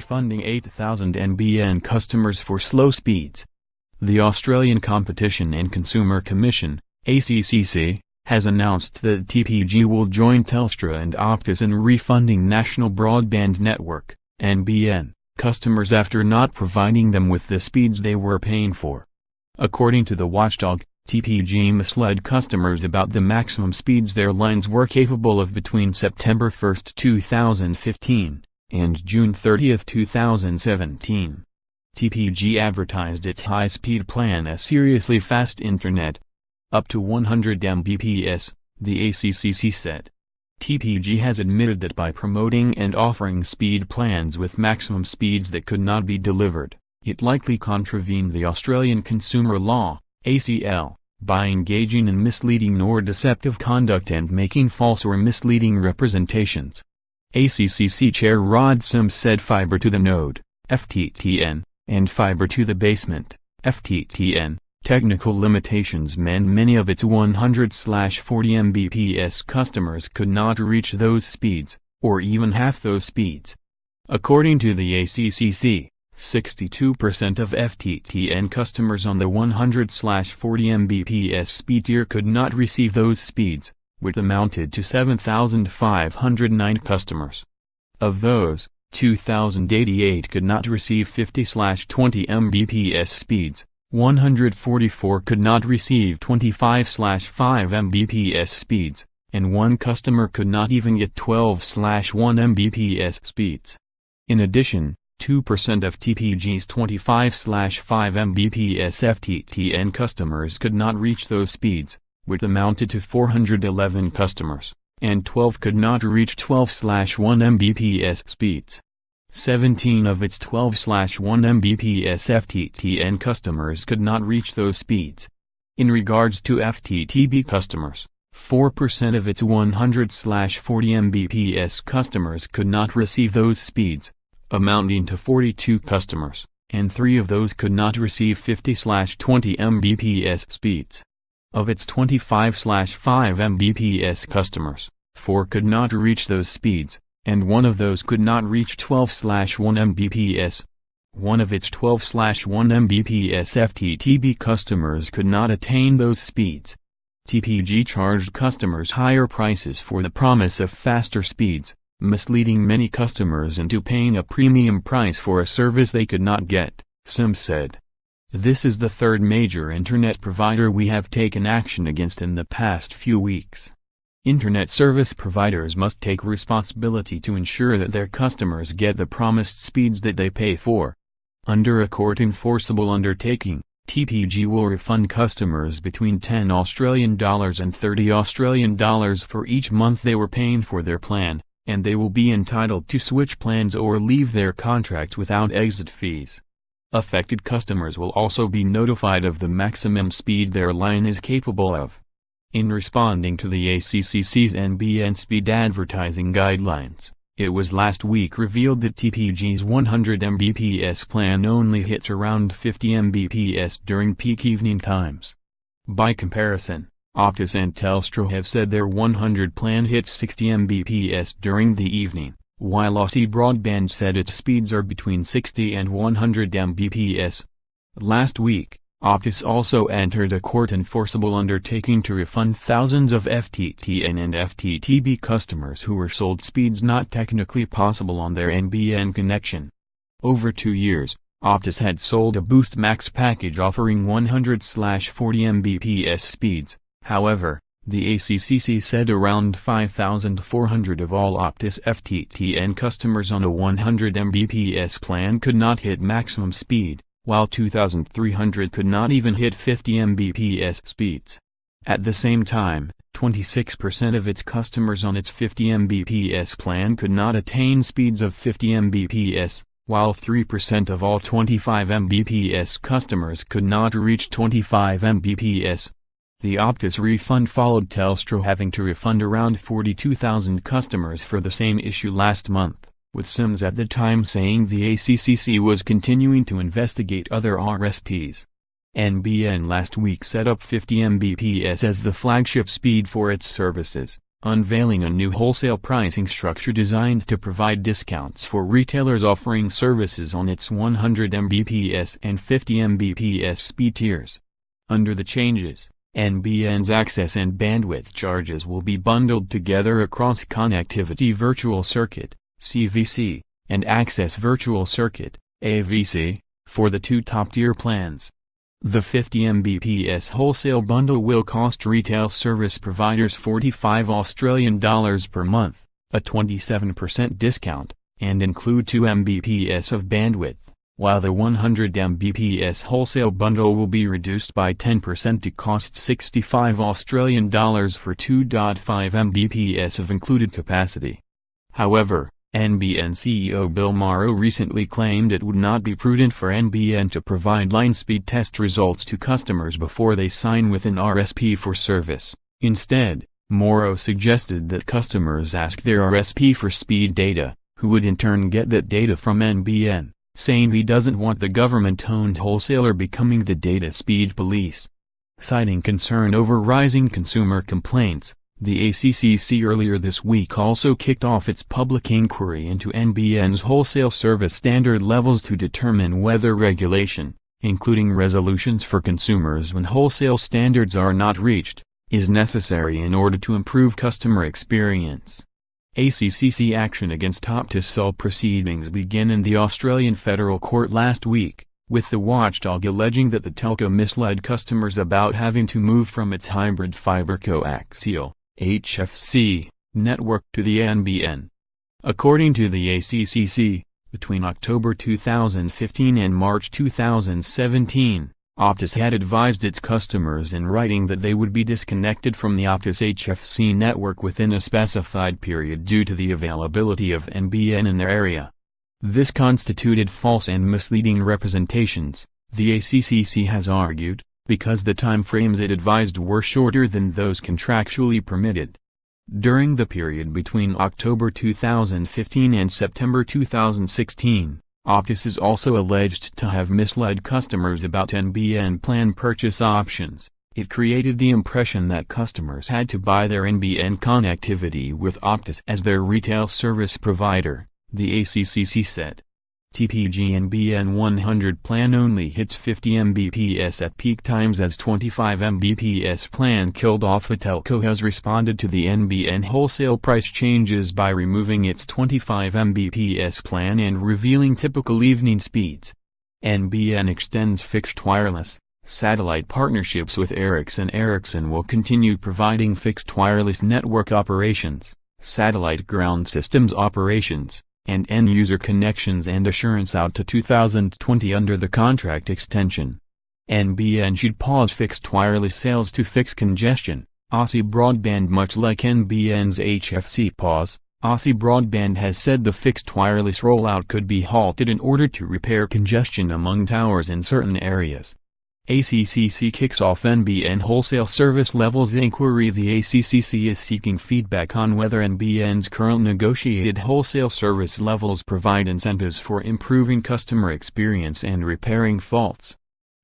refunding 8,000 NBN customers for slow speeds. The Australian Competition and Consumer Commission, ACCC, has announced that TPG will join Telstra and Optus in refunding National Broadband Network, NBN, customers after not providing them with the speeds they were paying for. According to the watchdog, TPG misled customers about the maximum speeds their lines were capable of between September 1, 2015, and June 30, 2017. TPG advertised its high-speed plan as seriously fast internet. Up to 100 Mbps, the ACCC said. TPG has admitted that by promoting and offering speed plans with maximum speeds that could not be delivered, it likely contravened the Australian Consumer Law, ACL, by engaging in misleading or deceptive conduct and making false or misleading representations. ACCC Chair Rod Sims said fibre to the node, FTTN, and fibre to the basement, FTTN, technical limitations meant many of its 100/40 Mbps customers could not reach those speeds, or even half those speeds. According to the ACCC, 62% of FTTN customers on the 100/40 Mbps speed tier could not receive those speeds, which amounted to 7,509 customers. Of those, 2,088 could not receive 50/20 Mbps speeds, 144 could not receive 25/5 Mbps speeds, and one customer could not even get 12/1 Mbps speeds. In addition, 2% of TPG's 25/5 Mbps FTTN customers could not reach those speeds, which amounted to 411 customers, and 12 could not reach 12/1 Mbps speeds. 17 of its 12/1 Mbps FTTN customers could not reach those speeds. In regards to FTTB customers, 4% of its 100/40 Mbps customers could not receive those speeds, amounting to 42 customers, and 3 of those could not receive 50/20 Mbps speeds. Of its 25/5 Mbps customers, 4 could not reach those speeds, and 1 of those could not reach 12/1 Mbps. One of its 12/1 Mbps FTTB customers could not attain those speeds. TPG charged customers higher prices for the promise of faster speeds, misleading many customers into paying a premium price for a service they could not get, Sims said. This is the third major internet provider we have taken action against in the past few weeks. Internet service providers must take responsibility to ensure that their customers get the promised speeds that they pay for. Under a court-enforceable undertaking, TPG will refund customers between $10 and $30 for each month they were paying for their plan, and they will be entitled to switch plans or leave their contracts without exit fees. Affected customers will also be notified of the maximum speed their line is capable of. In responding to the ACCC's NBN speed advertising guidelines, it was last week revealed that TPG's 100 Mbps plan only hits around 50 Mbps during peak evening times. By comparison, Optus and Telstra have said their 100 plan hits 60 Mbps during the evening, while Aussie Broadband said its speeds are between 60 and 100 Mbps. Last week, Optus also entered a court-enforceable undertaking to refund thousands of FTTN and FTTB customers who were sold speeds not technically possible on their NBN connection. Over 2 years, Optus had sold a Boost Max package offering 100/40 Mbps speeds. However, the ACCC said around 5,400 of all Optus FTTN customers on a 100 Mbps plan could not hit maximum speed, while 2,300 could not even hit 50 Mbps speeds. At the same time, 26% of its customers on its 50 Mbps plan could not attain speeds of 50 Mbps, while 3% of all 25 Mbps customers could not reach 25 Mbps. The Optus refund followed Telstra having to refund around 42,000 customers for the same issue last month, with Sims at the time saying the ACCC was continuing to investigate other RSPs. NBN last week set up 50 Mbps as the flagship speed for its services, unveiling a new wholesale pricing structure designed to provide discounts for retailers offering services on its 100 Mbps and 50 Mbps speed tiers. Under the changes, NBN's access and bandwidth charges will be bundled together across Connectivity Virtual Circuit, CVC, and Access Virtual Circuit, AVC, for the two top-tier plans. The 50 Mbps wholesale bundle will cost retail service providers $45 per month, a 27% discount, and include 2 Mbps of bandwidth, while the 100 Mbps wholesale bundle will be reduced by 10% to cost $65 for 2.5 Mbps of included capacity. However, NBN CEO Bill Morrow recently claimed it would not be prudent for NBN to provide line speed test results to customers before they sign with an RSP for service. Instead, Morrow suggested that customers ask their RSP for speed data, who would in turn get that data from NBN, saying he doesn't want the government-owned wholesaler becoming the data speed police. Citing concern over rising consumer complaints, the ACCC earlier this week also kicked off its public inquiry into NBN's wholesale service standard levels to determine whether regulation, including resolutions for consumers when wholesale standards are not reached, is necessary in order to improve customer experience. ACCC action against Optus saw proceedings begin in the Australian Federal Court last week, with the watchdog alleging that the telco misled customers about having to move from its hybrid fiber coaxial HFC network to the NBN. According to the ACCC, between October 2015 and March 2017, Optus had advised its customers in writing that they would be disconnected from the Optus HFC network within a specified period due to the availability of NBN in their area. This constituted false and misleading representations, the ACCC has argued, because the time frames it advised were shorter than those contractually permitted. During the period between October 2015 and September 2016, Optus is also alleged to have misled customers about NBN plan purchase options. It created the impression that customers had to buy their NBN connectivity with Optus as their retail service provider, the ACCC said. TPG NBN 100 plan only hits 50 Mbps at peak times as 25 Mbps plan killed off. The telco has responded to the NBN wholesale price changes by removing its 25 Mbps plan and revealing typical evening speeds. NBN extends fixed wireless, satellite partnerships with Ericsson. Ericsson will continue providing fixed wireless network operations, satellite ground systems operations, and end-user connections and assurance out to 2020 under the contract extension. NBN should pause fixed wireless sales to fix congestion. Aussie Broadband. Much like NBN's HFC pause, Aussie Broadband has said the fixed wireless rollout could be halted in order to repair congestion among towers in certain areas. ACCC kicks off NBN wholesale service levels inquiry. The ACCC is seeking feedback on whether NBN's current negotiated wholesale service levels provide incentives for improving customer experience and repairing faults.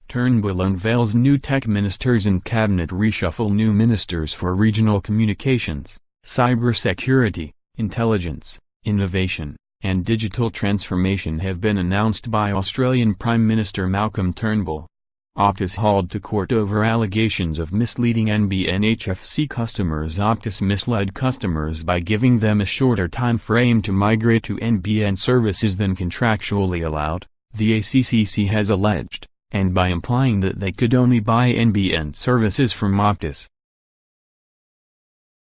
Turnbull unveils new tech ministers in cabinet reshuffle. New ministers for regional communications, cybersecurity, intelligence, innovation, and digital transformation have been announced by Australian Prime Minister Malcolm Turnbull. Optus hauled to court over allegations of misleading NBN HFC customers. Optus misled customers by giving them a shorter time frame to migrate to NBN services than contractually allowed, the ACCC has alleged, and by implying that they could only buy NBN services from Optus.